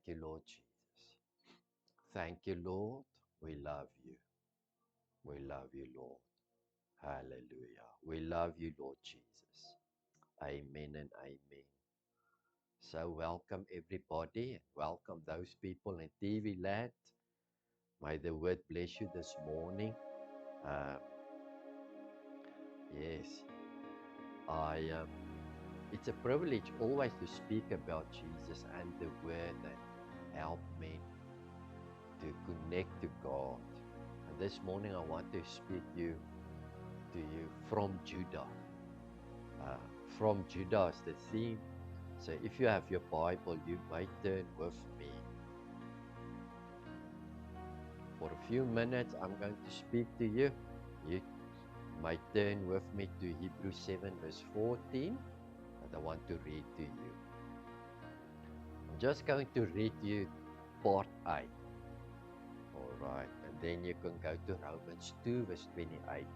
Thank you, Lord Jesus. Thank you, Lord. We love you. We love you, Lord. Hallelujah. We love you, Lord Jesus. Amen and amen. So welcome everybody and welcome those people in TV land. May the word bless you this morning. Uh, yes, I. It's a privilege always to speak about Jesus and the word that help men to connect to God. And this morning I want to speak to you from Judah. From Judah is the theme. So if you have your Bible, you may turn with me. For a few minutes, I'm going to speak to you. You might turn with me to Hebrews 7 verse 14, and I want to read to you. I'm just going to read you part 8. All right, and then you can go to Romans 2 verse 28.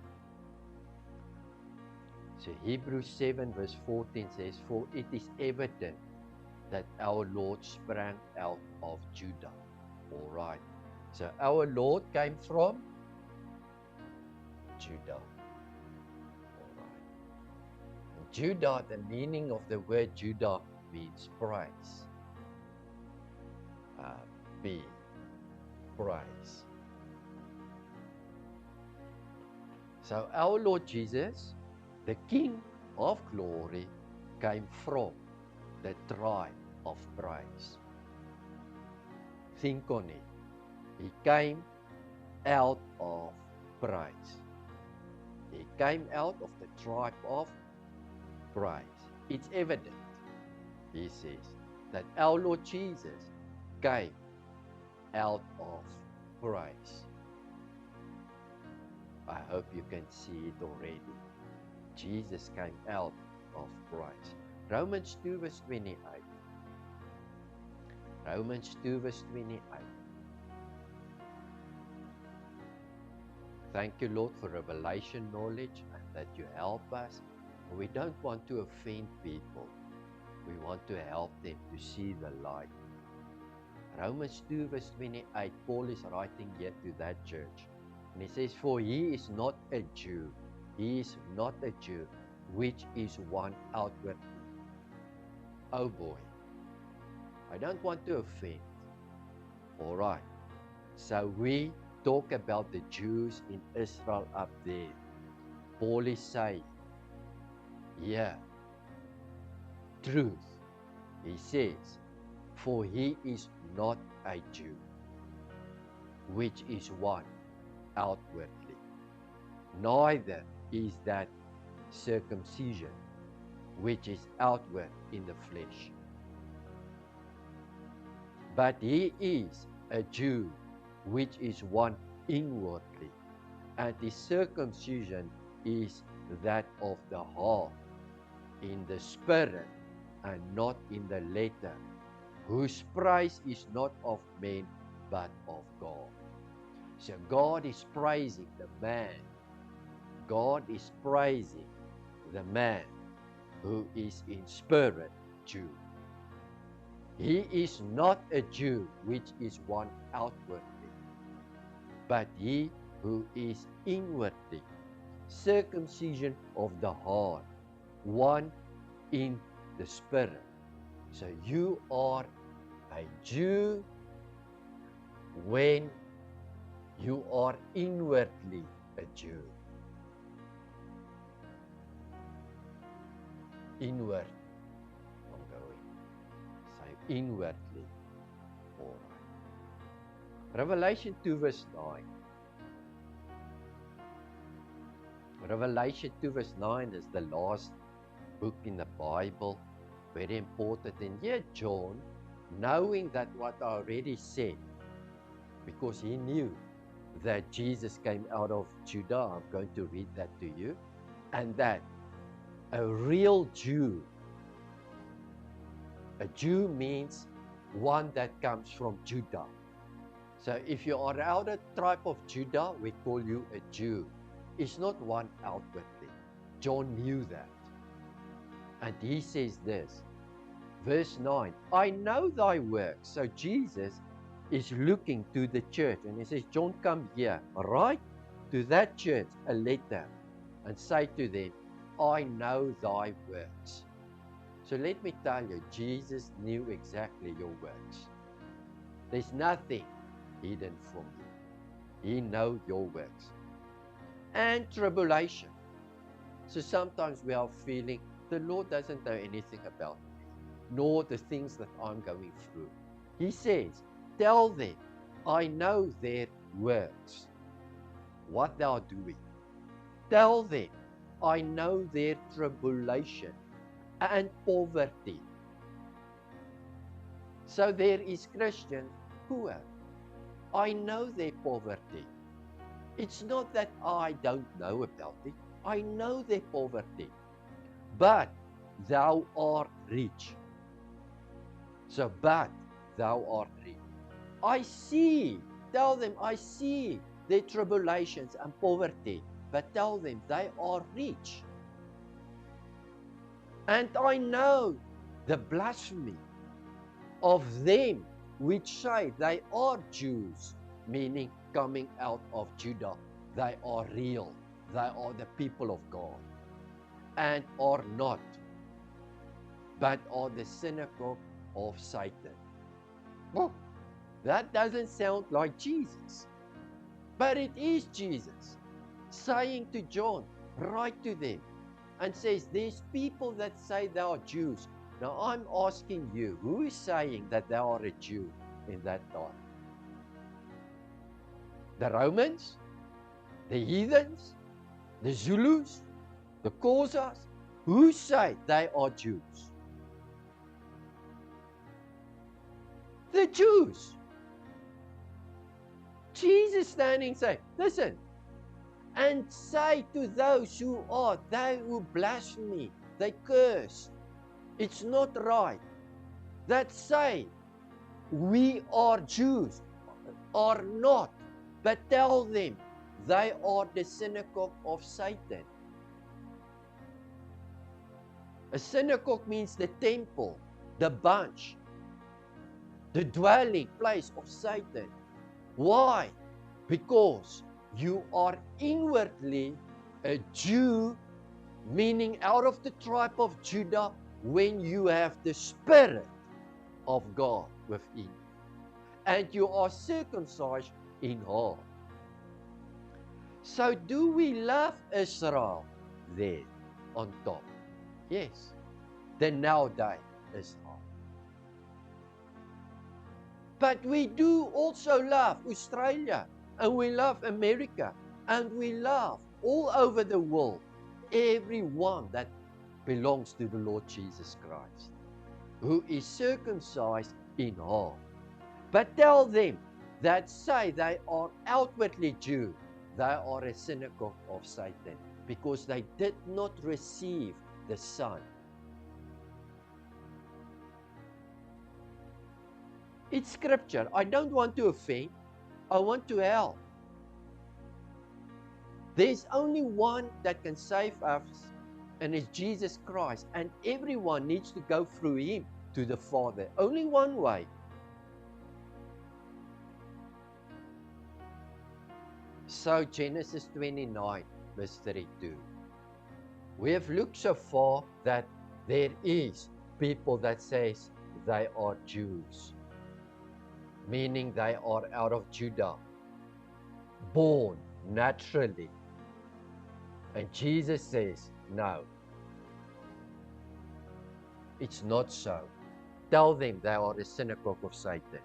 So Hebrews 7 verse 14 says, "For it is evident that our Lord sprang out of Judah." All right. So our Lord came from Judah. All right. And Judah, the meaning of the word Judah means praise. Be praise. So our Lord Jesus, the King of glory, came from the tribe of praise. Think on it. He came out of praise. He came out of the tribe of praise. It's evident, he says, that our Lord Jesus came out of praise. I hope you can see it already. Jesus came out of praise. Romans 2 verse 28. Romans 2 verse 28. Thank you, Lord, for revelation knowledge and that you help us. We don't want to offend people. We want to help them to see the light. Romans 2 verse 28, Paul is writing here to that church. And he says, "For he is not a Jew. He is not a Jew, which is one outwardly." Oh boy, I don't want to offend. All right. So we talk about the Jews in Israel up there. Paul is saying, yeah, truth. He says, "For he is not a Jew, which is one outwardly, neither is that circumcision, which is outward in the flesh. But he is a Jew, which is one inwardly, and his circumcision is that of the heart, in the spirit, and not in the letter, whose praise is not of men, but of God." So God is praising the man. God is praising the man who is in spirit Jew. He is not a Jew, which is one outwardly, but he who is inwardly, circumcision of the heart, one in the spirit. So you are a Jew when you are inwardly a Jew. Inward, I'm going. Say inwardly. All right. Revelation 2 verse 9. Revelation 2 verse 9 is the last book in the Bible. Very important. And here John, knowing that what I already said, because he knew that Jesus came out of Judah, I'm going to read that to you, and that a real Jew, a Jew means one that comes from Judah. So if you are out of the tribe of Judah, we call you a Jew. It's not one outwardly. John knew that. And he says this, Verse 9, I know thy works. So Jesus is looking to the church and he says, John, come here, write to that church a letter and say to them, I know thy works. So let me tell you, Jesus knew exactly your works. There's nothing hidden from you. He knows your works. And tribulation. So sometimes we are feeling the Lord doesn't know anything about me, nor the things that I'm going through. He says, tell them, I know their works, what they are doing. Tell them, I know their tribulation and poverty. So there is Christians poor. I know their poverty. It's not that I don't know about it. I know their poverty. But thou art rich. So, but thou art rich. I see, tell them, I see their tribulations and poverty. But tell them they are rich. And I know the blasphemy of them which say they are Jews, meaning coming out of Judah. They are real. They are the people of God. And are not, but are the synagogue of Satan. Well, that doesn't sound like Jesus. But it is Jesus saying to John, write to them, and says, there's people that say they are Jews. Now I'm asking you, who is saying that they are a Jew in that time? The Romans? The heathens? The Zulus? The Xhosas? Who say they are Jews? The Jews. Jesus standing saying, listen, and say to those who are, they who blaspheme, they curse. It's not right. That say, we are Jews, are not, but tell them they are the synagogue of Satan. A synagogue means the temple, the bunch, the dwelling place of Satan. Why? Because you are inwardly a Jew, meaning out of the tribe of Judah, when you have the Spirit of God within you. And you are circumcised in heart. So do we love Israel there on top? Yes. The nowadays Israel. But we do also love Australia, and we love America, and we love all over the world everyone that belongs to the Lord Jesus Christ, who is circumcised in heart. But tell them that say they are outwardly Jew, they are a synagogue of Satan, because they did not receive the Son. It's scripture. I don't want to offend. I want to help. There's only one that can save us, and it's Jesus Christ. And everyone needs to go through him to the Father. Only one way. So Genesis 29, verse 32. We have looked so far that there is people that says they are Jews, meaning they are out of Judah, born naturally. And Jesus says, no, it's not so. Tell them they are a synagogue of Satan.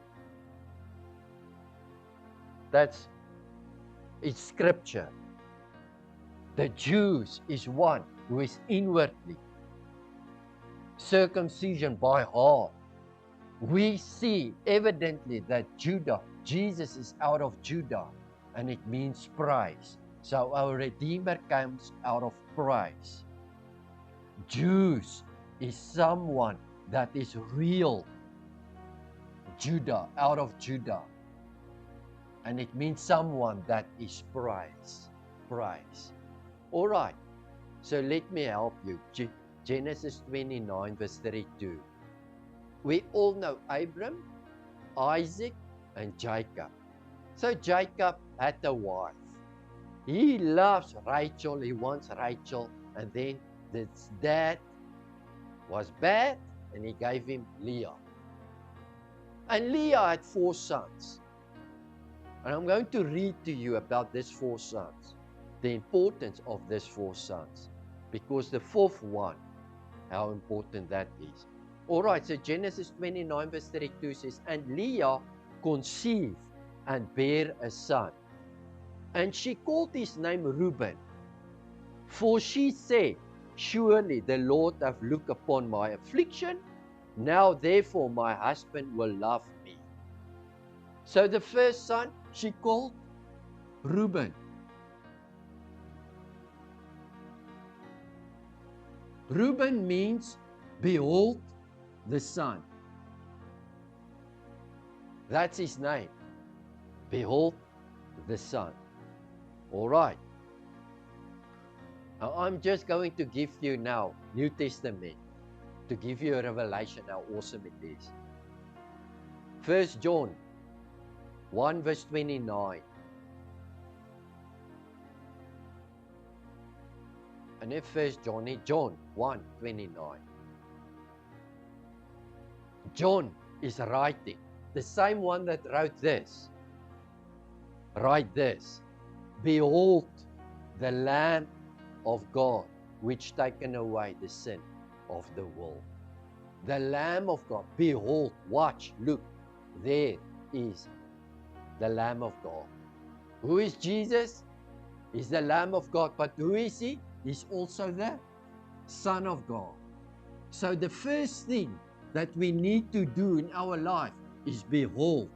It's scripture. The Jews is one who is inwardly circumcision by heart. We see evidently that Jesus is out of Judah, and it means praise. So our Redeemer comes out of praise. Jews is someone that is real Judah, out of Judah. And it means someone that is praise. All right, so let me help you. Genesis 29, verse 32. We all know Abram, Isaac, and Jacob. So Jacob had a wife. He loves Rachel. He wants Rachel. And then his dad was bad and he gave him Leah. And Leah had 4 sons. And I'm going to read to you about these 4 sons, the importance of these 4 sons, because the 4th one, how important that is. All right, so Genesis 29 verse 32 says, and Leah conceived and bare a son. And she called his name Reuben, for she said, surely the Lord hath looked upon my affliction. Now therefore my husband will love me. So the first son she called Reuben. Reuben means, behold the son. That's his name. Behold the son. All right. Now I'm just going to give you now New Testament to give you a revelation how awesome it is. 1 John 1 verse 29. And if 1 John 1 29. John is writing, the same one that wrote this. Write this. Behold the Lamb of God, which taken away the sin of the world. The Lamb of God. Behold, watch, look, there is the Lamb of God. Who is Jesus? He's the Lamb of God. But who is he? He's also the Son of God. So the first thing that we need to do in our life is behold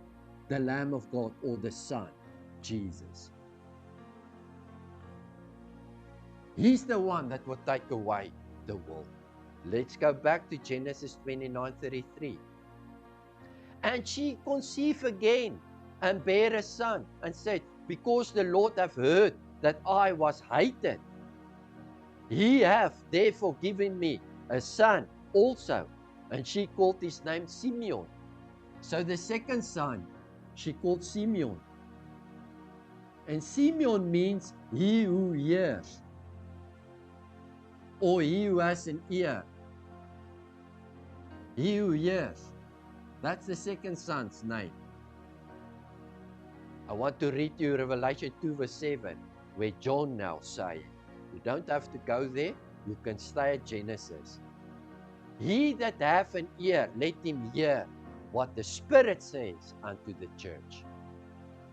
the Lamb of God, or the Son, Jesus. He's the one that will take away the world. Let's go back to Genesis 29:33. And she conceived again and bare a son, and said, because the Lord hath heard that I was hated, he hath therefore given me a son also. And she called his name Simeon. So the second son she called Simeon. And Simeon means he who hears, or he who has an ear. He who hears. That's the second son's name. I want to read you Revelation 2 verse 7, where John now saying, you don't have to go there, you can stay at Genesis. He that hath an ear, let him hear what the Spirit says unto the church.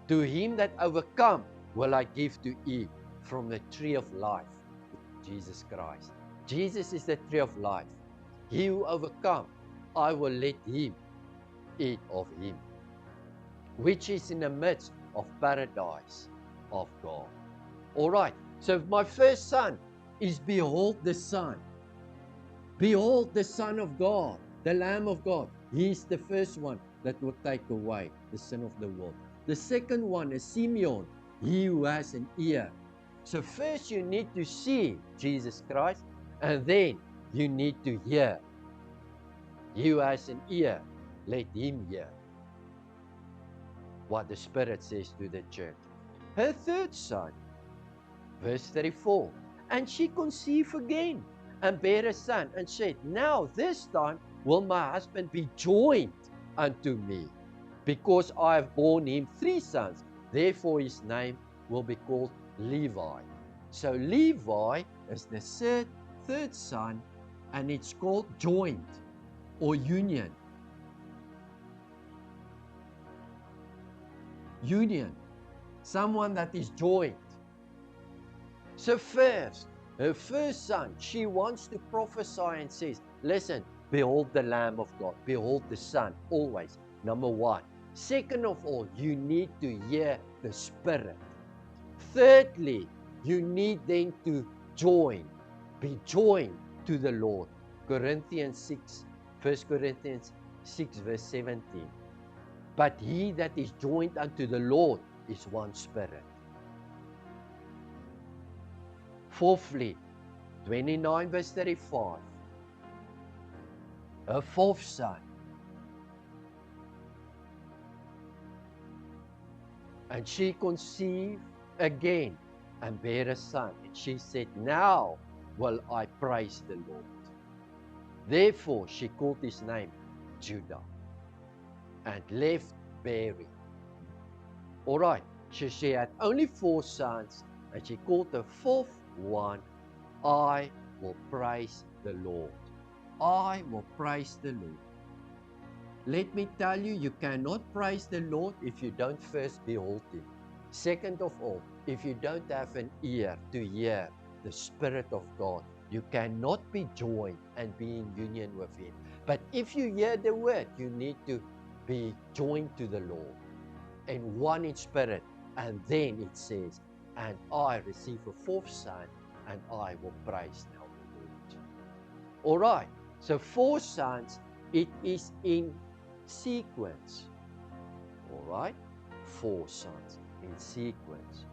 To him that overcome will I give to eat from the tree of life, Jesus Christ. Jesus is the tree of life. He who overcome, I will let him eat of him, which is in the midst of paradise of God. All right, so my first son is behold the Son. Behold the Son of God, the Lamb of God. He's the first one that will take away the sin of the world. The second one is Simeon, he who has an ear. So first you need to see Jesus Christ, and then you need to hear. He who has an ear, let him hear what the Spirit says to the church. Her third son, verse 34, and she conceived again, and bare a son, and said, now this time will my husband be joined unto me, because I have borne him 3 sons. Therefore his name will be called Levi. So Levi is the third son, and it's called joint or union. Union. Someone that is joined. So first, her first son, she wants to prophesy and says, listen, behold the Lamb of God, behold the Son, always, number one. Second of all, you need to hear the Spirit. Thirdly, you need then to be joined to the Lord. 1 Corinthians 6 verse 17. But he that is joined unto the Lord is one spirit. Fourthly, 29 verse 35. Her fourth son, And she conceived again and bare a son. And she said, now will I praise the Lord. Therefore she called his name Judah and left bearing. All right, she had only 4 sons, and she called the 4th one, I will praise the Lord. I will praise the Lord. Let me tell you, you cannot praise the Lord if you don't first behold Him. Second of all, if you don't have an ear to hear the Spirit of God, you cannot be joined and be in union with Him. But if you hear the word, you need to be joined to the Lord and one in spirit. And then it says, and I receive a 4th son, and I will praise now the Lord. All right, so 4 sons, it is in sequence. All right, 4 sons in sequence.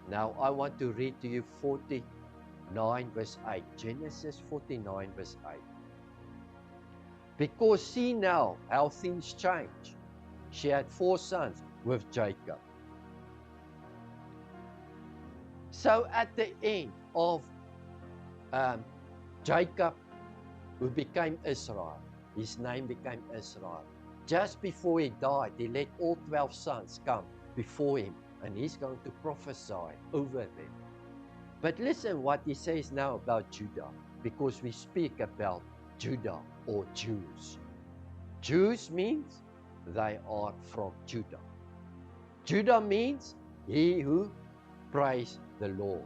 Now I want to read to you 49 verse 8. Genesis 49 verse 8. Because see now how things change. She had 4 sons with Jacob. So at the end of Jacob, who became Israel, his name became Israel. Just before he died, he let all 12 sons come before him, and he's going to prophesy over them. But listen what he says now about Judah, because we speak about Judah or Jews. Jews means they are from Judah. Judah means he who praise the Lord.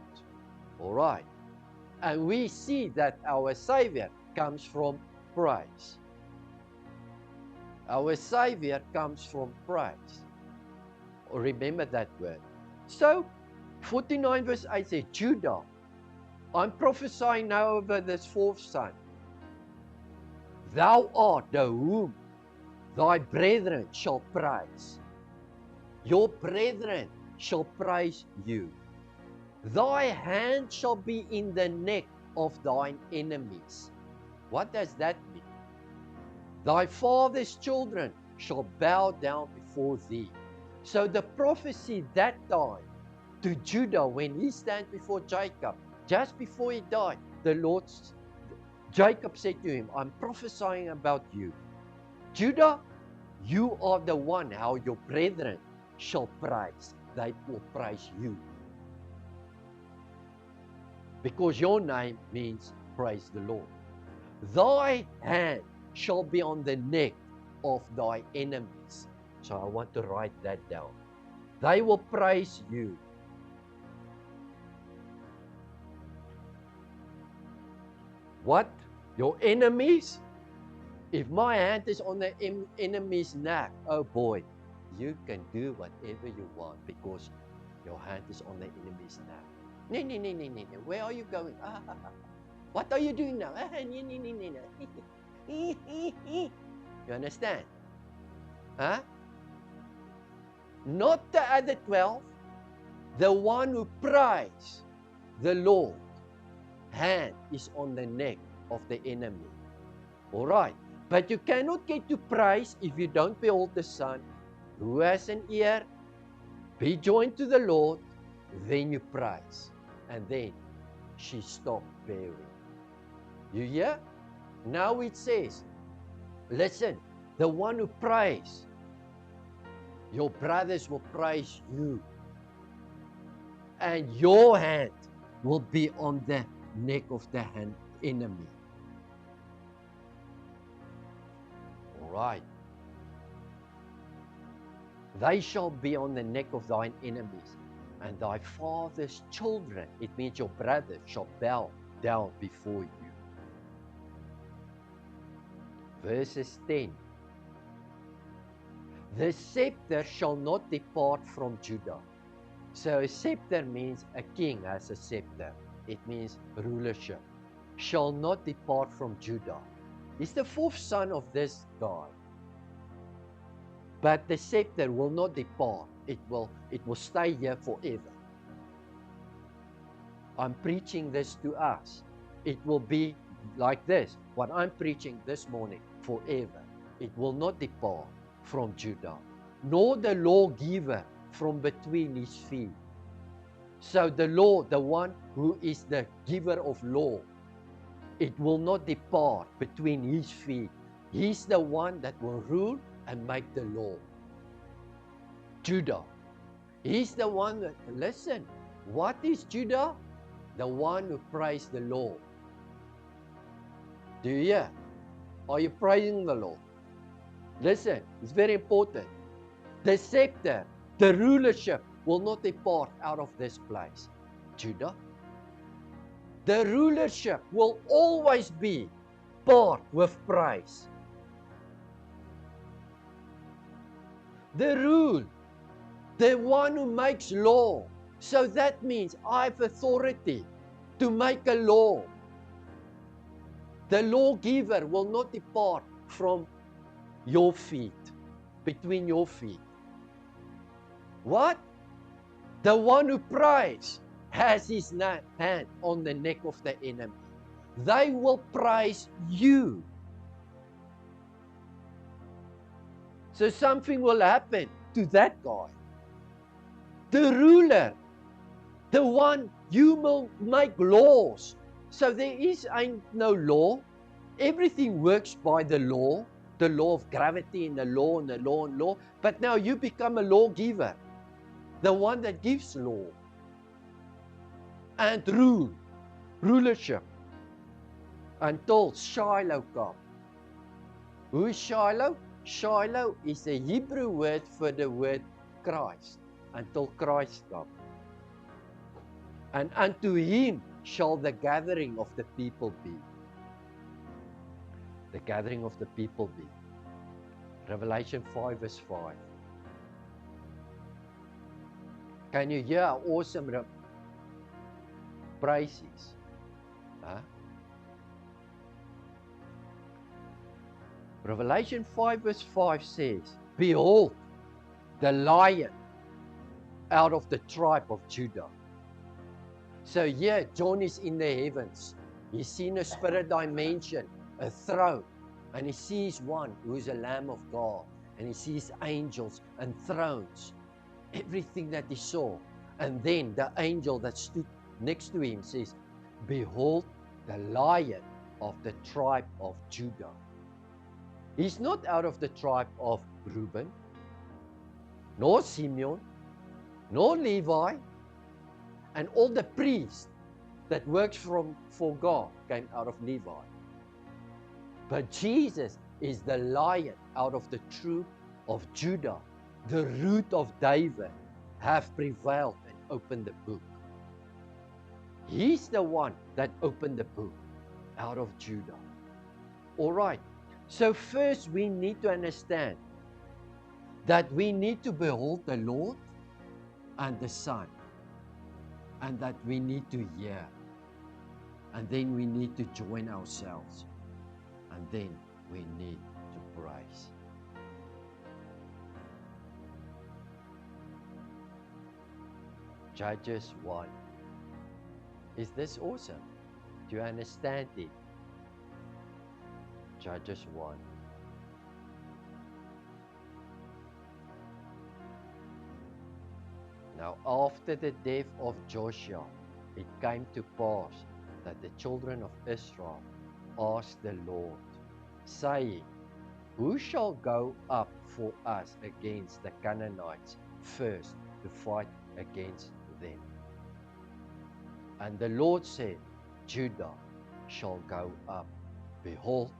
All right. And we see that our Savior comes from praise. Our Savior comes from praise. Remember that word. So, 49 verse 8 says, Judah, I'm prophesying now over this 4th son. Thou art the whom thy brethren shall praise. Your brethren shall praise you. Thy hand shall be in the neck of thine enemies. What does that mean? Thy father's children shall bow down before thee. So the prophecy that time to Judah, when he stands before Jacob, just before he died, Jacob said to him, I'm prophesying about you. Judah, you are the one how your brethren shall praise. They will praise you. Because your name means praise the Lord. Thy hand shall be on the neck of thy enemies. So I want to write that down. They will praise you. What? Your enemies? If my hand is on the enemy's neck, oh boy, you can do whatever you want because your hand is on the enemy's neck. No. Where are you going? What are you doing now? You understand? Huh? Not the other 12. The one who prays the Lord, hand is on the neck of the enemy. All right. But you cannot get to praise if you don't behold the Son. Who has an ear? Be joined to the Lord, then you praise. And then she stopped bearing. You hear? Now it says, listen, the one who prays, your brothers will praise you. And your hand will be on the neck of the enemy. All right. They shall be on the neck of thine enemies, and thy father's children, it means your brothers, shall bow down before you. Verses 10. The scepter shall not depart from Judah. So a scepter means a king has a scepter. It means rulership. Shall not depart from Judah. He's the 4th son of this guy. But the scepter will not depart. It will stay here forever. I'm preaching this to us. It will be like this. What I'm preaching this morning forever. It will not depart from Judah. Nor the lawgiver from between his feet. So the law, the one who is the giver of law, it will not depart between his feet. He's the one that will rule and make the law. Judah. He's the one that, listen, what is Judah? The one who prays the law. Do you hear? Are you praising the Lord? Listen, it's very important. The scepter, the rulership will not depart out of this place. Judah. The rulership will always be part with praise. The rule, the one who makes law. So that means I have authority to make a law. The lawgiver will not depart from your feet, between your feet. What? The one who prays has his hand on the neck of the enemy. They will praise you. So something will happen to that guy. The ruler, the one you will make laws. So there ain't no law. Everything works by the law of gravity and the law and the law and law. But now you become a lawgiver, the one that gives law and rulership until Shiloh comes. Who is Shiloh? Shiloh is a Hebrew word for the word Christ, until Christ comes. And unto him shall the gathering of the people be. The gathering of the people be. Revelation 5 verse 5. Can you hear how awesome praise is? Huh? Revelation 5 verse 5 says, behold, the lion out of the tribe of Judah. So here, John is in the heavens. He's seen a spirit dimension, a throne, and he sees one who is a Lamb of God, and he sees angels and thrones, everything that he saw. And then the angel that stood next to him says, behold, the lion of the tribe of Judah. He's not out of the tribe of Reuben, nor Simeon, nor Levi, and all the priests that works for God came out of Levi. But Jesus is the lion out of the troop of Judah. The root of David have prevailed and opened the book. He's the one that opened the book out of Judah. All right. So first we need to understand that we need to behold the Lord and the Son, and that we need to hear, and then we need to join ourselves, and then we need to praise. Judges 1. Is this awesome? Do you understand it? Judges 1. Now after the death of Joshua, it came to pass that the children of Israel asked the Lord, saying, who shall go up for us against the Canaanites first to fight against them? And the Lord said, Judah shall go up. Behold,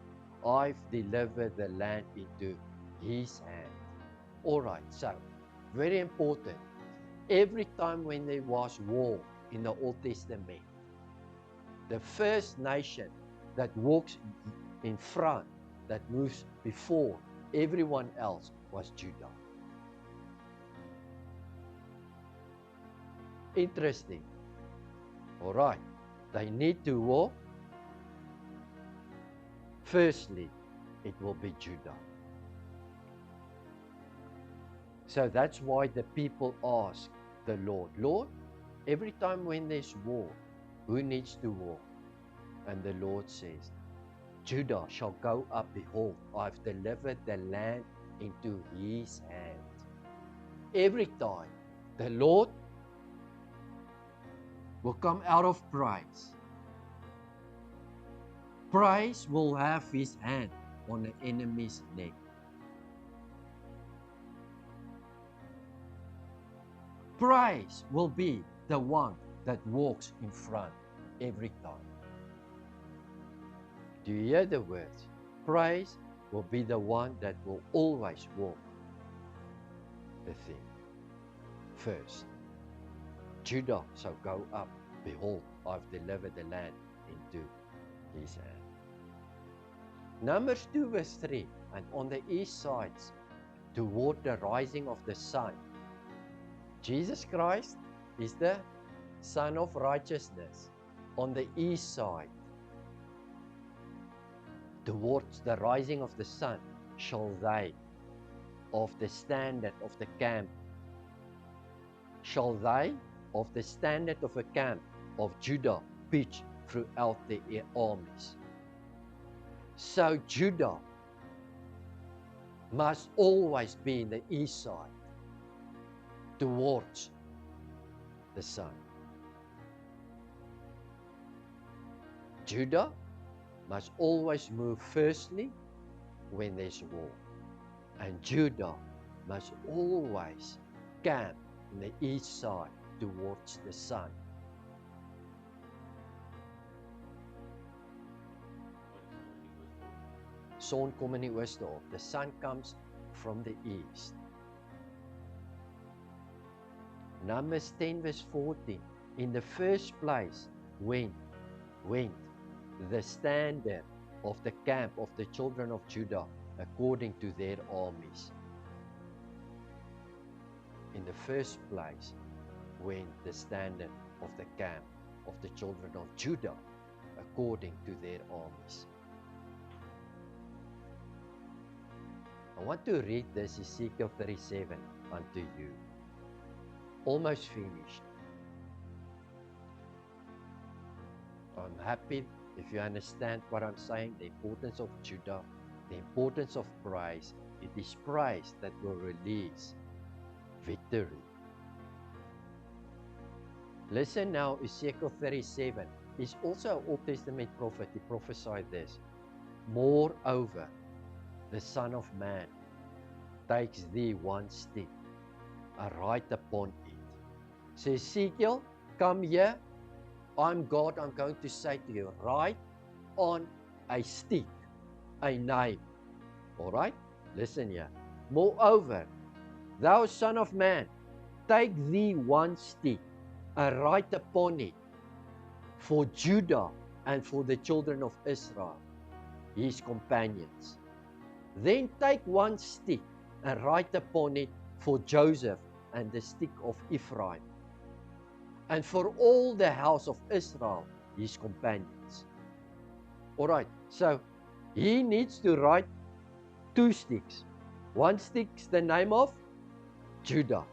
I've delivered the land into his hand. All right, so very important. Every time when there was war in the Old Testament, the first nation that walks in front, that moves before everyone else, was Judah. Interesting. All right, they need to war. Firstly, it will be Judah. So that's why the people ask the Lord, Lord, every time when there's war, who needs to war? And the Lord says, Judah shall go up. Behold, I've delivered the land into his hand. Every time The Lord will come out of praise. Praise will have his hand on the enemy's neck. Praise will be the one that walks in front every time. Do you hear the words? Praise will be the one that will always walk the thing first. Judah shall go up. Behold, I've delivered the land into his hand. Numbers 2 verse 3, and on the east sides, toward the rising of the sun, Jesus Christ is the Son of righteousness. On the east side, towards the rising of the sun, shall they of the standard of the camp, shall they of the standard of a camp of Judah pitch throughout the armies. So Judah must always be in the east side, towards the sun. Judah must always move firstly when there's war. And Judah must always camp in the east side towards the sun. Son kom in die ooste op. The sun comes from the east. Numbers 10 verse 14. In the first place went the standard of the camp of the children of Judah according to their armies. In the first place went the standard of the camp of the children of Judah according to their armies. I want to read this Ezekiel 37 unto you. Almost finished. I'm happy if you understand what I'm saying, the importance of Judah, the importance of praise. It is praise that will release victory. Listen now, Ezekiel 37 is also an Old Testament prophet. He prophesied this. Moreover, the Son of Man takes thee one stick, and write upon it. So Ezekiel, come here. I'm God, I'm going to say to you, write on a stick, a name. All right? Listen here. Moreover, thou Son of Man, take thee one stick, and write upon it for Judah and for the children of Israel, his companions. Then take one stick and write upon it for Joseph and the stick of Ephraim, and for all the house of Israel, his companions. All right, so he needs to write two sticks. One stick's the name of Judah,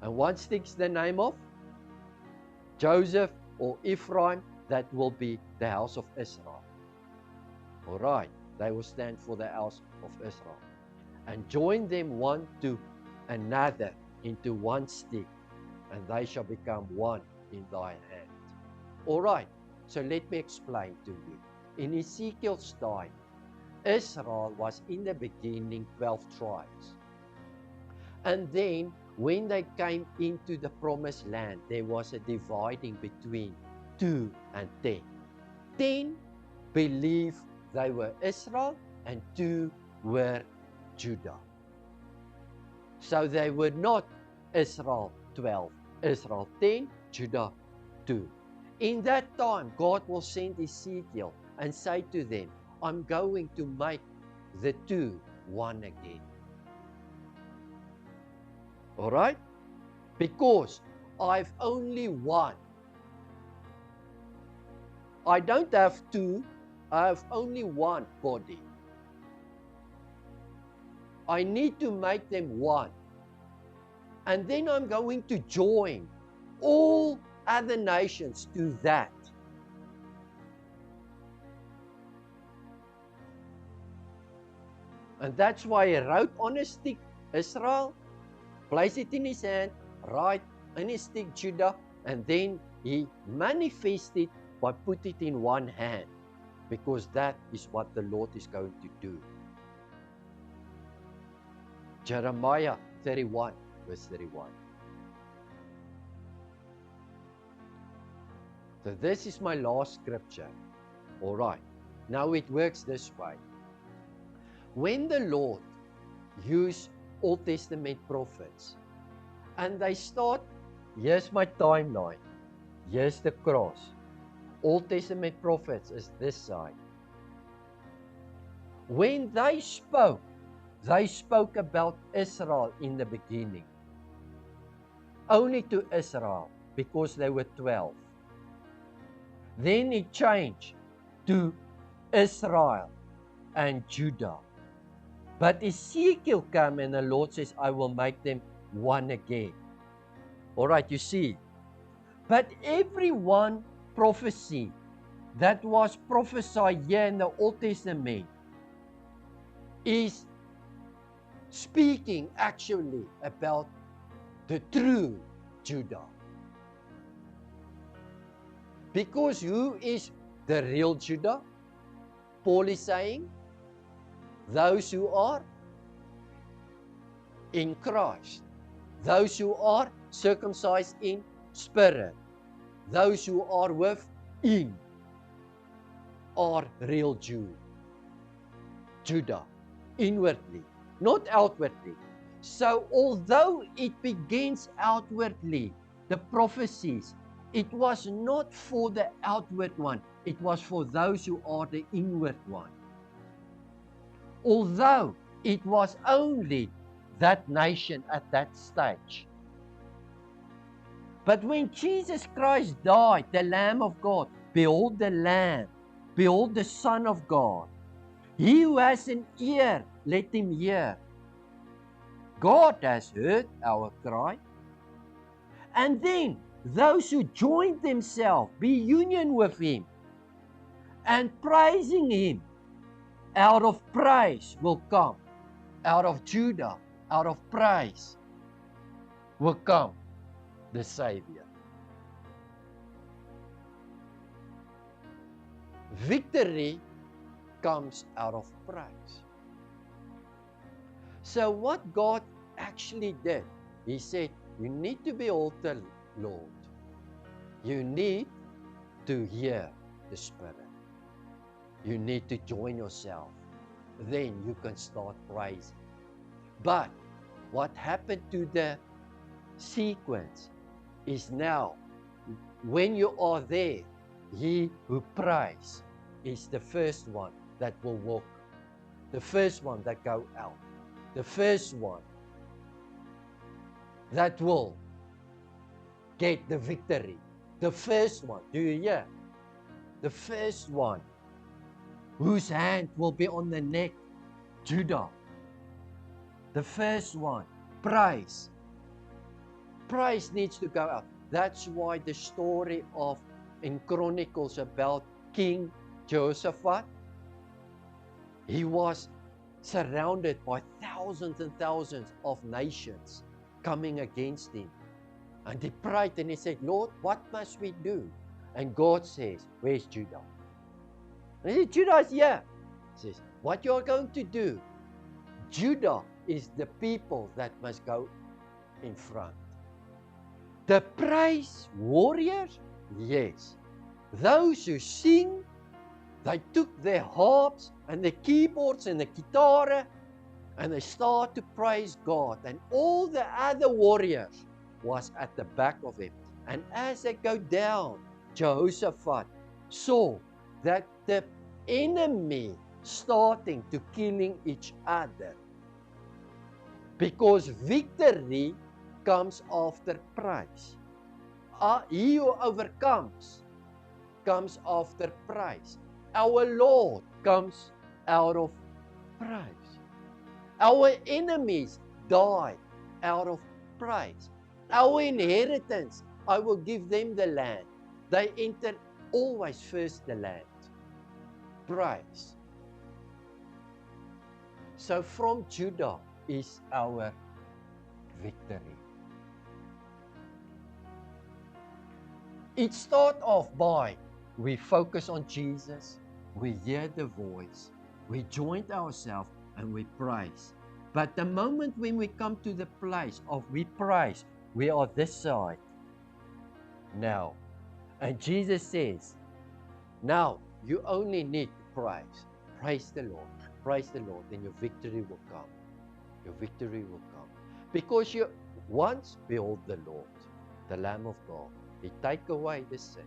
and one stick's the name of Joseph or Ephraim, that will be the house of Israel. All right, they will stand for the house of Israel. And join them one to another into one stick, and they shall become one in thy hand. All right, so let me explain to you. In Ezekiel's time, Israel was in the beginning 12 tribes. And then when they came into the promised land, there was a dividing between 2 and 10. 10 believed they were Israel, and 2 were Judah. So they were not Israel 12, Israel 10, Judah 2. In that time, God will send Ezekiel and say to them, I'm going to make the 2 one again. All right? Because I've only one. I don't have 2, I have only one body. I need to make them one. And then I'm going to join all other nations to that. And that's why he wrote on a stick, Israel, place it in his hand, write and he stick Judah, and then he manifested by put it in one hand, because that is what the Lord is going to do. Jeremiah 31, verse 31. So this is my last scripture. All right. Now it works this way. When the Lord used Old Testament prophets, and they start, here's my timeline, here's the cross. Old Testament prophets is this side. When they spoke about Israel in the beginning. Only to Israel, because they were 12. Then it changed to Israel and Judah. But Ezekiel came and the Lord says, I will make them one again. All right, you see. But every one prophecy that was prophesied here in the Old Testament is speaking actually about the true Judah. Because who is the real Judah? Paul is saying, those who are in Christ, those who are circumcised in spirit, those who are within are real Judah, inwardly, not outwardly. So although it begins outwardly, the prophecies, it was not for the outward one, it was for those who are the inward one. Although it was only that nation at that stage. But when Jesus Christ died, the Lamb of God, behold the Lamb, behold the Son of God. He who has an ear, let him hear. God has heard our cry. And then those who joined themselves, be union with him, and praising him, out of praise will come. Out of Judah, out of praise will come the Savior. Victory comes out of praise. So what God actually did, he said, you need to behold the Lord. You need to hear the Spirit. You need to join yourself. Then you can start praising. But what happened to the sequence is now, when you are there, he who prays is the first one that will walk, the first one that go out, the first one that will get the victory, the first one. Do you hear? The first one whose hand will be on the neck, Judah. The first one, praise. Praise needs to go out. That's why the story of in Chronicles about King Jehoshaphat, he was surrounded by thousands and thousands of nations coming against him. And he prayed and he said, Lord, what must we do? And God says, where's Judah? And he said, Judah is here. He says, what you are going to do? Judah is the people that must go in front. The praise warriors, yes. Those who sing, they took their harps and the keyboards and the guitar and they start to praise God. And all the other warriors was at the back of him. And as they go down, Jehoshaphat saw that the enemy starting to killing each other. Because victory comes after praise. He who overcomes comes after praise. Our Lord comes out of praise. Our enemies die out of praise. Our inheritance, I will give them the land. They enter always first the land. Praise. So from Judah is our victory. It starts off by we focus on Jesus, we hear the voice, we join ourselves and we praise. But the moment when we come to the place of we praise, we are this side now. And Jesus says, now you only need to praise. Praise the Lord. Praise the Lord, and your victory will come. Your victory will come. Because you once behold the Lord, the Lamb of God. He take away the sin.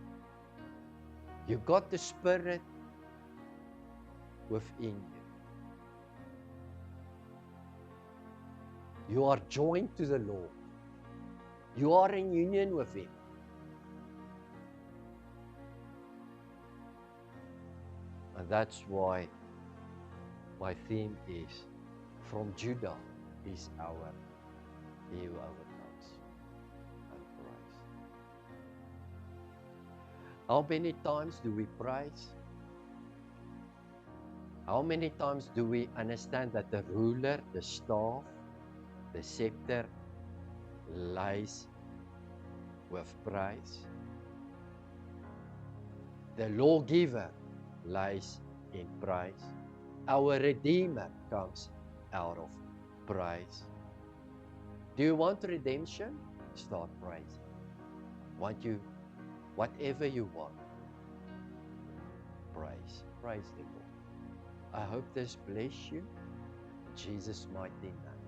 You got the Spirit within you. You are joined to the Lord. You are in union with Him. And that's why my theme is, from Judah is our He who overcomes and praise. How many times do we praise? How many times do we understand that the ruler, the staff, the scepter lies with praise? The lawgiver lies in praise. Our Redeemer comes out of praise. Do you want redemption? Start praising. Want you, whatever you want, praise. Praise the Lord. I hope this bless you. In Jesus' mighty name.